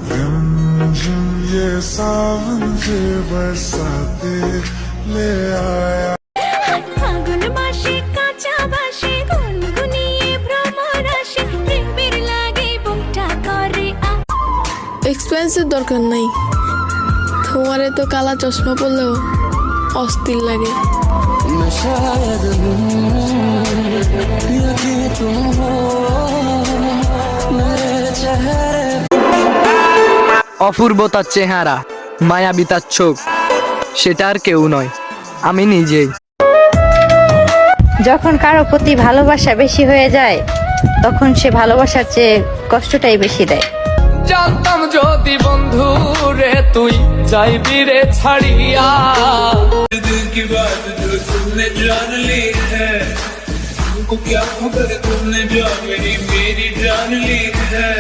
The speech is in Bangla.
रिमझिम ये सावन के बरसाते ले आया। ফাগুন মাসে কাঁচা বাসে গুনগুনিয়ে ভ্রমর আসে প্রেমের লাগে বুকটা করে এক্সপেন্সের দরকার নাই, তোমারে তো কালা চশমা পরলেও অস্থির লাগে। অপূর্ব তার চেহারা, মায়াবী তার চোখ, সেটা আর কেউ নয়, আমি নিজেই। যখন কারো প্রতি ভালোবাসা বেশি হয়ে যায় তখন সে ভালোবাসার চেয়ে কষ্টটাই বেশি দেয়। জানতাম যদি বন্ধু রে তুই যাইবি রে ছাড়িয়া। दिल की बात जो तुमने जान ली है, तुमको क्या खबर तुमने जो मेरी जान ली है।